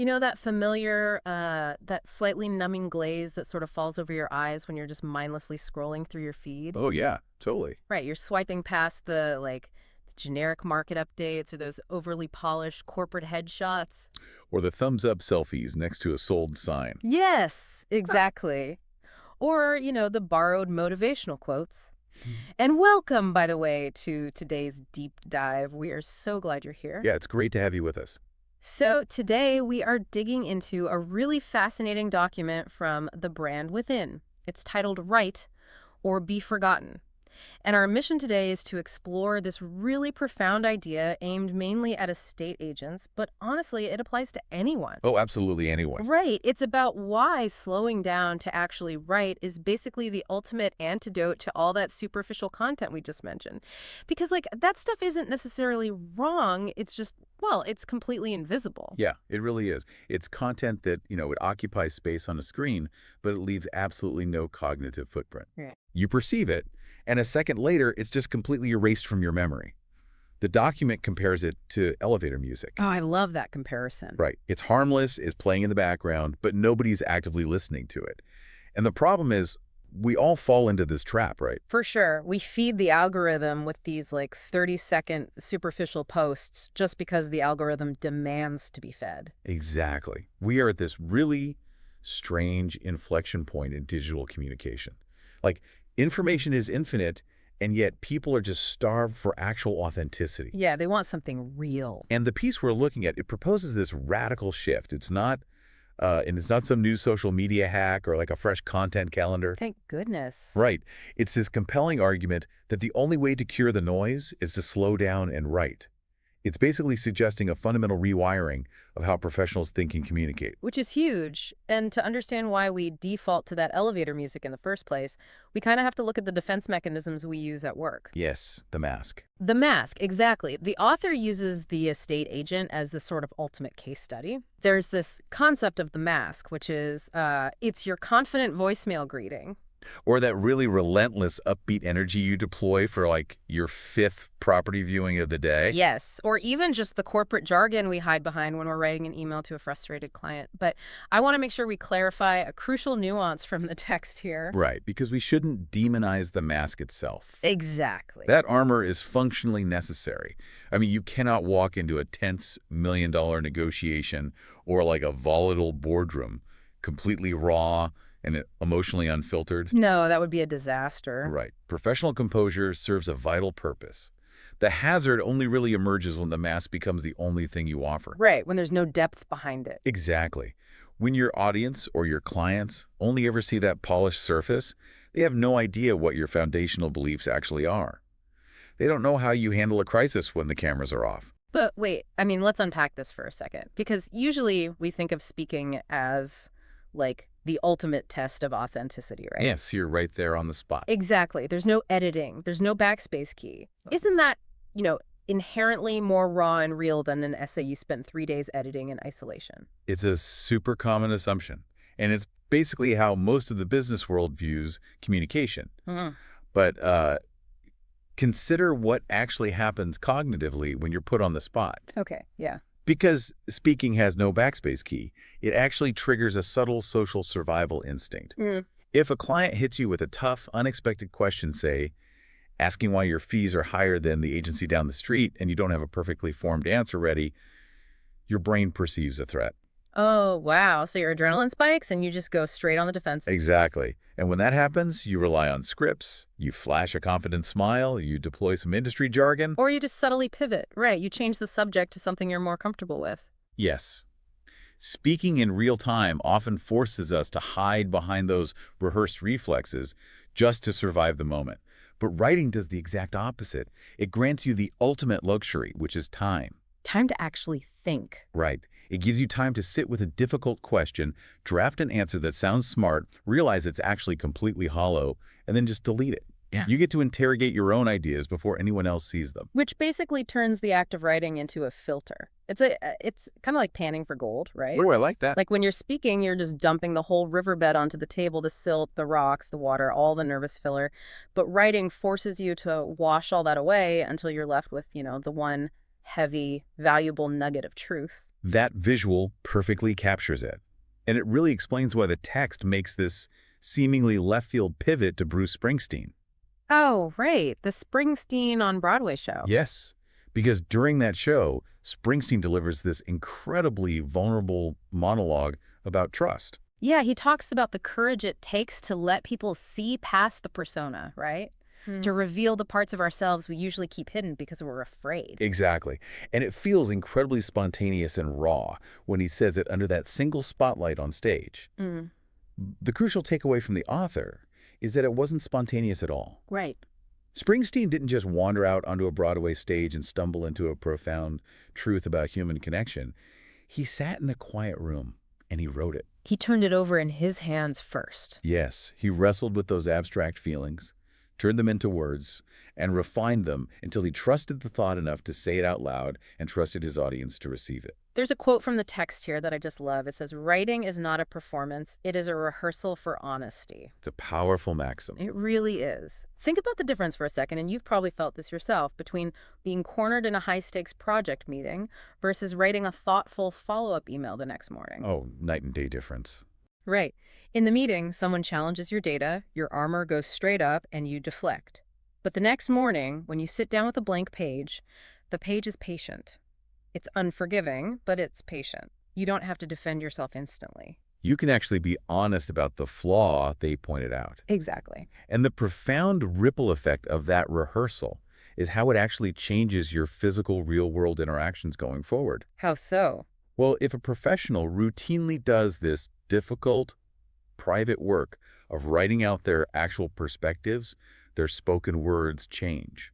You know that familiar, that slightly numbing glaze that sort of falls over your eyes when you're just mindlessly scrolling through your feed? Oh, yeah, totally. Right, you're swiping past the generic market updates or those overly polished corporate headshots. Or the thumbs up selfies next to a sold sign. Yes, exactly. Or, the borrowed motivational quotes. And welcome, by the way, to today's deep dive. We are so glad you're here. Yeah, it's great to have you with us. So, today we are digging into a really fascinating document from The Brand Within. It's titled Write or Be Forgotten. And our mission today is to explore this really profound idea aimed mainly at estate agents, but honestly, it applies to anyone. Oh, absolutely anyone. Right. It's about why slowing down to actually write is basically the ultimate antidote to all that superficial content we just mentioned. Because, that stuff isn't necessarily wrong. It's just, well, it's completely invisible. Yeah, it really is. It's content that, it occupies space on a screen, but it leaves absolutely no cognitive footprint. Right. You perceive it, and a second later, it's just completely erased from your memory. The document compares it to elevator music. Oh, I love that comparison. Right. It's harmless, it's playing in the background, but nobody's actively listening to it. And the problem is, we all fall into this trap, right? For sure. We feed the algorithm with these 30-second superficial posts just because the algorithm demands to be fed. Exactly. We are at this really strange inflection point in digital communication. Like, information is infinite, and yet people are just starved for actual authenticity. Yeah, they want something real. And the piece we're looking at, it proposes this radical shift. It's not some new social media hack or like a fresh content calendar. Thank goodness. Right. It's this compelling argument that the only way to cure the noise is to slow down and write. It's basically suggesting a fundamental rewiring of how professionals think and communicate. Which is huge. And to understand why we default to that elevator music in the first place, we kind of have to look at the defense mechanisms we use at work. Yes, the mask. The mask, exactly. The author uses the estate agent as the sort of ultimate case study. There's this concept of the mask, which is it's your confident voicemail greeting. Or that really relentless upbeat energy you deploy for like your fifth property viewing of the day. Yes, or even just the corporate jargon we hide behind when we're writing an email to a frustrated client. But I want to make sure we clarify a crucial nuance from the text here. Right, because we shouldn't demonize the mask itself. Exactly. That armor is functionally necessary. I mean, you cannot walk into a tense $1 million negotiation or like a volatile boardroom completely raw and emotionally unfiltered. No, that would be a disaster. Right. Professional composure serves a vital purpose. The hazard only really emerges when the mask becomes the only thing you offer. Right, when there's no depth behind it. Exactly. When your audience or your clients only ever see that polished surface, they have no idea what your foundational beliefs actually are. They don't know how you handle a crisis when the cameras are off. But wait, let's unpack this for a second. Because usually we think of speaking as, the ultimate test of authenticity, right? Yes, you're right there on the spot. Exactly. There's no editing. There's no backspace key. Isn't that, inherently more raw and real than an essay you spent 3 days editing in isolation? It's a super common assumption, and it's basically how most of the business world views communication. Mhm. But consider what actually happens cognitively when you're put on the spot. Okay, yeah. Because speaking has no backspace key, it actually triggers a subtle social survival instinct. Mm. If a client hits you with a tough, unexpected question, say, asking why your fees are higher than the agency down the street, and you don't have a perfectly formed answer ready, your brain perceives a threat. Oh, wow. So your adrenaline spikes and you just go straight on the defensive. Exactly. And when that happens, you rely on scripts, you flash a confident smile, you deploy some industry jargon. Or you just subtly pivot. Right, you change the subject to something you're more comfortable with. Yes. Speaking in real time often forces us to hide behind those rehearsed reflexes just to survive the moment. But writing does the exact opposite. It grants you the ultimate luxury, which is time. Time to actually think. Right. It gives you time to sit with a difficult question, draft an answer that sounds smart, realize it's actually completely hollow, and then just delete it. Yeah. You get to interrogate your own ideas before anyone else sees them. Which basically turns the act of writing into a filter. It's kind of like panning for gold, right? Oh, I like that. Like when you're speaking, you're just dumping the whole riverbed onto the table, the silt, the rocks, the water, all the nervous filler. But writing forces you to wash all that away until you're left with, the one heavy, valuable nugget of truth. That visual perfectly captures it. And it really explains why the text makes this seemingly left-field pivot to Bruce Springsteen. Oh, right. The Springsteen on Broadway show. Yes, because during that show, Springsteen delivers this incredibly vulnerable monologue about trust. Yeah, he talks about the courage it takes to let people see past the persona, right? To reveal the parts of ourselves we usually keep hidden because we're afraid. Exactly. And it feels incredibly spontaneous and raw when he says it under that single spotlight on stage. Mm, The crucial takeaway from the author is that it wasn't spontaneous at all. right. Springsteen didn't just wander out onto a Broadway stage and stumble into a profound truth about human connection. He sat in a quiet room and he wrote it. He turned it over in his hands first. Yes, he wrestled with those abstract feelings, turned them into words, and refined them until he trusted the thought enough to say it out loud and trusted his audience to receive it. There's a quote from the text here that I just love. It says, "Writing is not a performance. It is a rehearsal for honesty." It's a powerful maxim. It really is. Think about the difference for a second, and you've probably felt this yourself, between being cornered in a high-stakes project meeting versus writing a thoughtful follow-up email the next morning. Oh, night and day difference. Right. In the meeting, someone challenges your data, your armor goes straight up, and you deflect. But the next morning, when you sit down with a blank page, the page is patient. It's unforgiving, but it's patient. You don't have to defend yourself instantly. You can actually be honest about the flaw they pointed out. Exactly. And the profound ripple effect of that rehearsal is how it actually changes your physical real-world interactions going forward. How so? Well, if a professional routinely does this difficult, private work of writing out their actual perspectives, their spoken words change.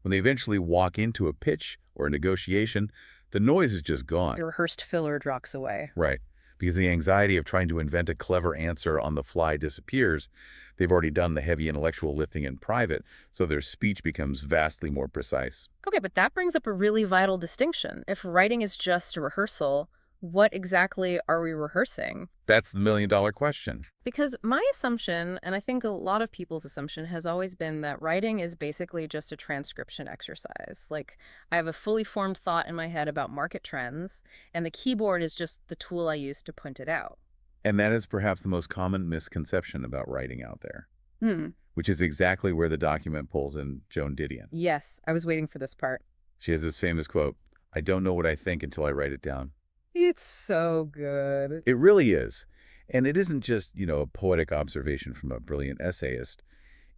When they eventually walk into a pitch or a negotiation, the noise is just gone. Your rehearsed filler drops away. Right. Because the anxiety of trying to invent a clever answer on the fly disappears. They've already done the heavy intellectual lifting in private, so their speech becomes vastly more precise. Okay, but that brings up a really vital distinction. If writing is just a rehearsal, what exactly are we rehearsing? That's the million-dollar question. Because my assumption, and I think a lot of people's assumption, has always been that writing is basically just a transcription exercise. Like, I have a fully formed thought in my head about market trends, and the keyboard is just the tool I use to point it out. And that is perhaps the most common misconception about writing out there, Hmm. which is exactly where the document pulls in Joan Didion. Yes, I was waiting for this part. She has this famous quote, "I don't know what I think until I write it down." It's so good. It really is. And it isn't just, a poetic observation from a brilliant essayist.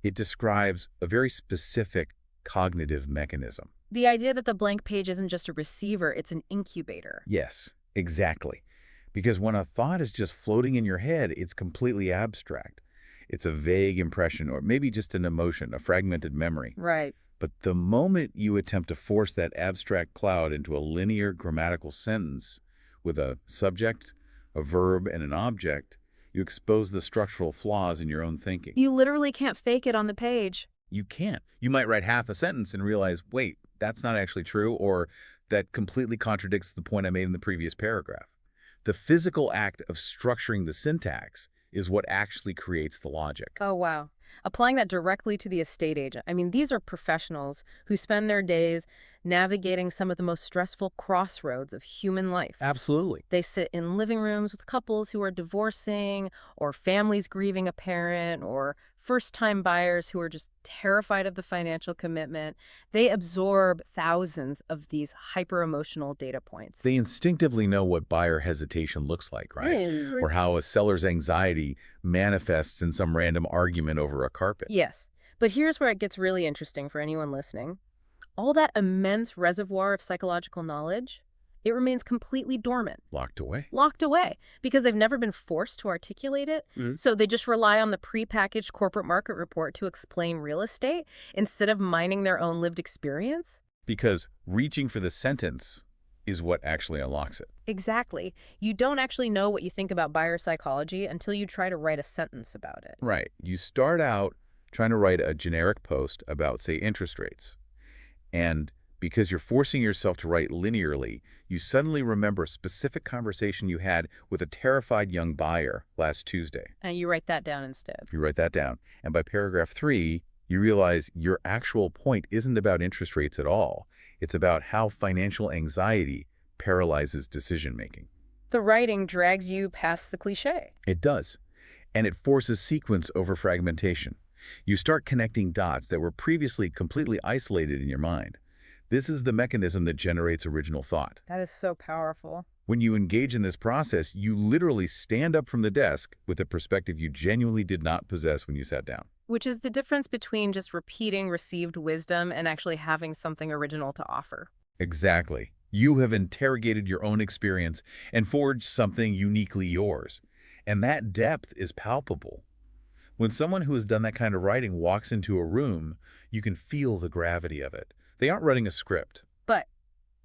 It describes a very specific cognitive mechanism. The idea that the blank page isn't just a receiver, it's an incubator. Yes, exactly. Because when a thought is just floating in your head, it's completely abstract. It's a vague impression or maybe just an emotion, a fragmented memory. Right. But the moment you attempt to force that abstract cloud into a linear grammatical sentence with a subject, a verb, and an object, you expose the structural flaws in your own thinking. You literally can't fake it on the page. You can't. You might write half a sentence and realize, wait, that's not actually true, or that completely contradicts the point I made in the previous paragraph. The physical act of structuring the syntax is what actually creates the logic. Oh, wow. Applying that directly to the estate agent. I mean, these are professionals who spend their days navigating some of the most stressful crossroads of human life. Absolutely. They sit in living rooms with couples who are divorcing, or families grieving a parent, or first-time buyers who are just terrified of the financial commitment. They absorb thousands of these hyper-emotional data points. They instinctively know what buyer hesitation looks like, right? Or how a seller's anxiety manifests in some random argument over a carpet. Yes, but here's where it gets really interesting for anyone listening. All that immense reservoir of psychological knowledge, it remains completely dormant. Locked away. Locked away, because they've never been forced to articulate it. So they just rely on the prepackaged corporate market report to explain real estate instead of mining their own lived experience. Because reaching for the sentence is what actually unlocks it. Exactly. You don't actually know what you think about buyer psychology until you try to write a sentence about it. Right. You start out trying to write a generic post about, say, interest rates. And because you're forcing yourself to write linearly, you suddenly remember a specific conversation you had with a terrified young buyer last Tuesday. And you write that down instead. You write that down. And by paragraph 3, you realize your actual point isn't about interest rates at all. It's about how financial anxiety paralyzes decision-making. The writing drags you past the cliché. It does. And it forces sequence over fragmentation. You start connecting dots that were previously completely isolated in your mind. This is the mechanism that generates original thought. That is so powerful. When you engage in this process, you literally stand up from the desk with a perspective you genuinely did not possess when you sat down. Which is the difference between just repeating received wisdom and actually having something original to offer. Exactly. You have interrogated your own experience and forged something uniquely yours. And that depth is palpable. When someone who has done that kind of writing walks into a room, you can feel the gravity of it. They aren't writing a script. But,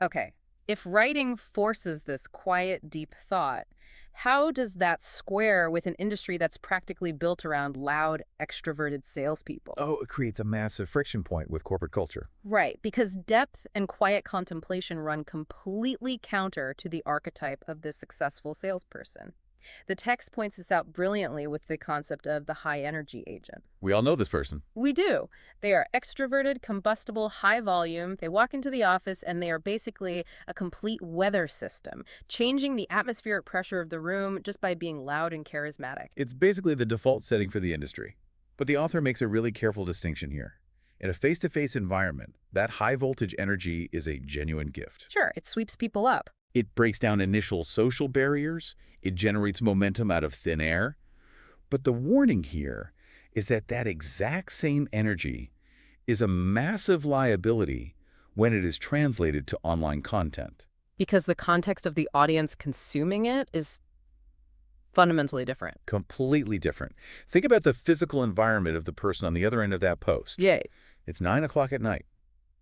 okay, if writing forces this quiet, deep thought, how does that square with an industry that's practically built around loud, extroverted salespeople? Oh, it creates a massive friction point with corporate culture. Right, because depth and quiet contemplation run completely counter to the archetype of the successful salesperson. The text points this out brilliantly with the concept of the high-energy agent. We all know this person. We do. They are extroverted, combustible, high volume. They walk into the office and they are basically a complete weather system, changing the atmospheric pressure of the room just by being loud and charismatic. It's basically the default setting for the industry. But the author makes a really careful distinction here. In a face-to-face environment, that high-voltage energy is a genuine gift. Sure, it sweeps people up. It breaks down initial social barriers. It generates momentum out of thin air. But the warning here is that that exact same energy is a massive liability when it is translated to online content. Because the context of the audience consuming it is fundamentally different. Completely different. Think about the physical environment of the person on the other end of that post. Yay. It's 9 o'clock at night.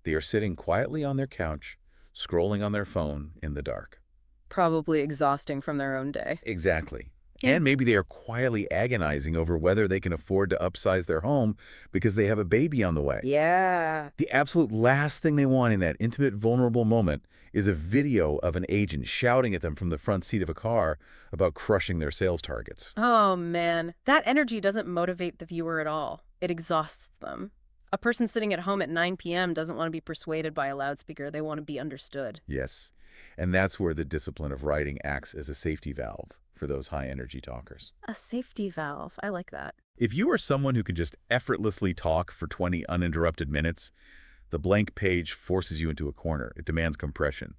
They are sitting quietly on their couch, scrolling on their phone in the dark. Probably exhausting from their own day. Exactly. Yeah. And maybe they are quietly agonizing over whether they can afford to upsize their home because they have a baby on the way. Yeah. The absolute last thing they want in that intimate, vulnerable moment is a video of an agent shouting at them from the front seat of a car about crushing their sales targets. Oh, man. That energy doesn't motivate the viewer at all. It exhausts them. A person sitting at home at 9 p.m. doesn't want to be persuaded by a loudspeaker. They want to be understood. Yes. And that's where the discipline of writing acts as a safety valve for those high-energy talkers. A safety valve. I like that. If you are someone who can just effortlessly talk for 20 uninterrupted minutes, the blank page forces you into a corner. It demands compression.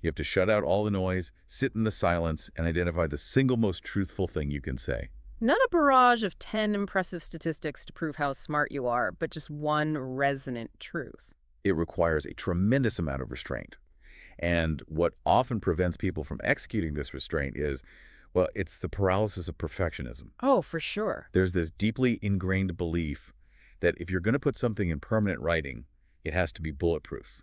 You have to shut out all the noise, sit in the silence, and identify the single most truthful thing you can say. Not a barrage of 10 impressive statistics to prove how smart you are, but just one resonant truth. It requires a tremendous amount of restraint. And what often prevents people from executing this restraint is, well, it's the paralysis of perfectionism. Oh, for sure. There's this deeply ingrained belief that if you're going to put something in permanent writing, it has to be bulletproof.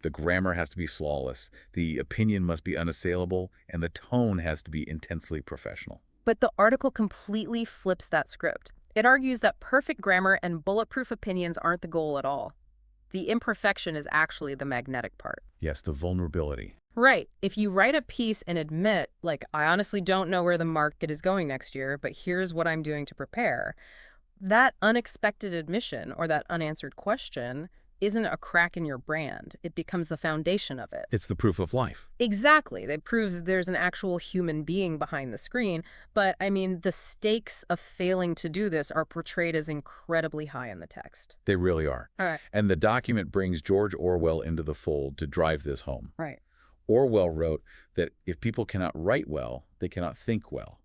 The grammar has to be flawless, the opinion must be unassailable, and the tone has to be intensely professional. But the article completely flips that script. It argues that perfect grammar and bulletproof opinions aren't the goal at all. The imperfection is actually the magnetic part. Yes, the vulnerability. Right. If you write a piece and admit, like, I honestly don't know where the market is going next year, but here's what I'm doing to prepare, that unexpected admission or that unanswered question isn't a crack in your brand. It becomes the foundation of it. It's the proof of life. Exactly. That proves there's an actual human being behind the screen. But, I mean, the stakes of failing to do this are portrayed as incredibly high in the text. They really are. All right. And the document brings George Orwell into the fold to drive this home. Right. Orwell wrote that if people cannot write well, they cannot think well.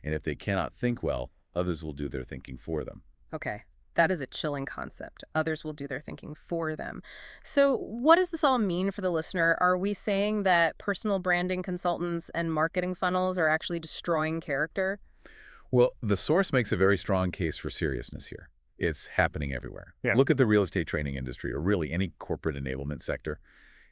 And if they cannot think well, others will do their thinking for them. Okay. That is a chilling concept. Others will do their thinking for them. So what does this all mean for the listener? Are we saying that personal branding consultants and marketing funnels are actually destroying character? Well, the source makes a very strong case for seriousness here. It's happening everywhere. Yeah. Look at the real estate training industry, or really any corporate enablement sector.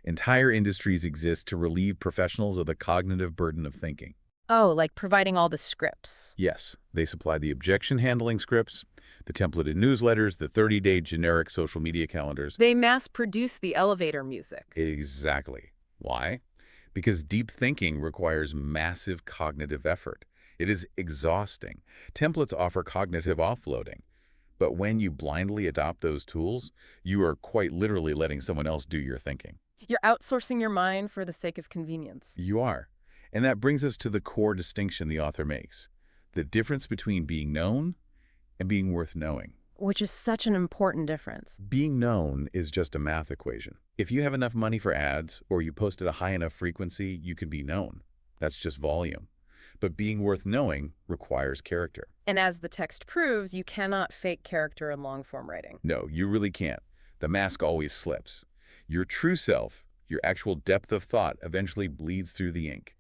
Entire industries exist to relieve professionals of the cognitive burden of thinking. Oh, like providing all the scripts. Yes, they supply the objection handling scripts, the templated newsletters, the 30-day generic social media calendars. They mass produce the elevator music. Exactly. Why? Because deep thinking requires massive cognitive effort. It is exhausting. Templates offer cognitive offloading. But when you blindly adopt those tools, you are quite literally letting someone else do your thinking. You're outsourcing your mind for the sake of convenience. You are. And that brings us to the core distinction the author makes, the difference between being known and being worth knowing. Which is such an important difference. Being known is just a math equation. If you have enough money for ads or you post at a high enough frequency, you can be known. That's just volume. But being worth knowing requires character. And as the text proves, you cannot fake character in long-form writing. No, you really can't. The mask always slips. Your true self, your actual depth of thought, eventually bleeds through the ink,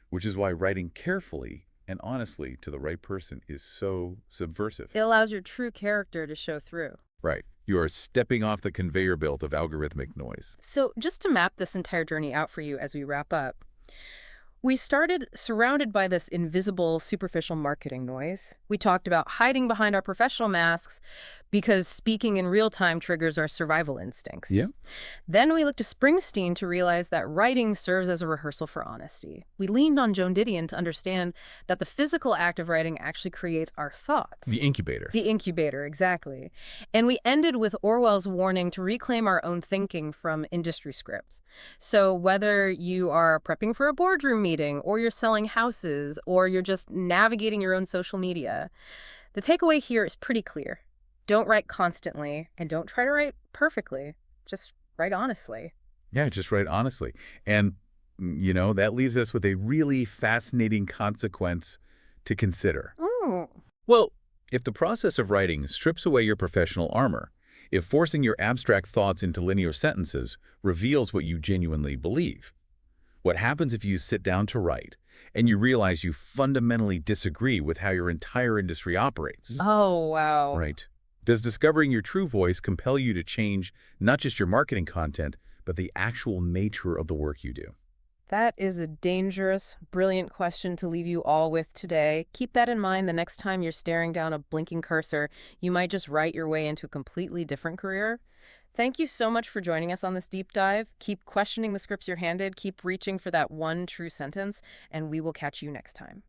which is why writing carefully and honestly to the right person is so subversive. It allows your true character to show through. Right. You are stepping off the conveyor belt of algorithmic noise. So just to map this entire journey out for you as we wrap up, we started surrounded by this invisible, superficial marketing noise. We talked about hiding behind our professional masks because speaking in real time triggers our survival instincts. Yeah. Then we looked to Springsteen to realize that writing serves as a rehearsal for honesty. We leaned on Joan Didion to understand that the physical act of writing actually creates our thoughts. The incubator. The incubator, exactly. And we ended with Orwell's warning to reclaim our own thinking from industry scripts. So whether you are prepping for a boardroom meeting, or you're selling houses, or you're just navigating your own social media, the takeaway here is pretty clear. Don't write constantly, and don't try to write perfectly. Just write honestly. Yeah, just write honestly. And, that leaves us with a really fascinating consequence to consider. Ooh. Well, if the process of writing strips away your professional armor, if forcing your abstract thoughts into linear sentences reveals what you genuinely believe, what happens if you sit down to write and you realize you fundamentally disagree with how your entire industry operates? Oh, wow. Right. Does discovering your true voice compel you to change not just your marketing content, but the actual nature of the work you do? That is a dangerous, brilliant question to leave you all with today. Keep that in mind the next time you're staring down a blinking cursor. You might just write your way into a completely different career. Thank you so much for joining us on this deep dive. Keep questioning the scripts you're handed, keep reaching for that one true sentence, and we will catch you next time.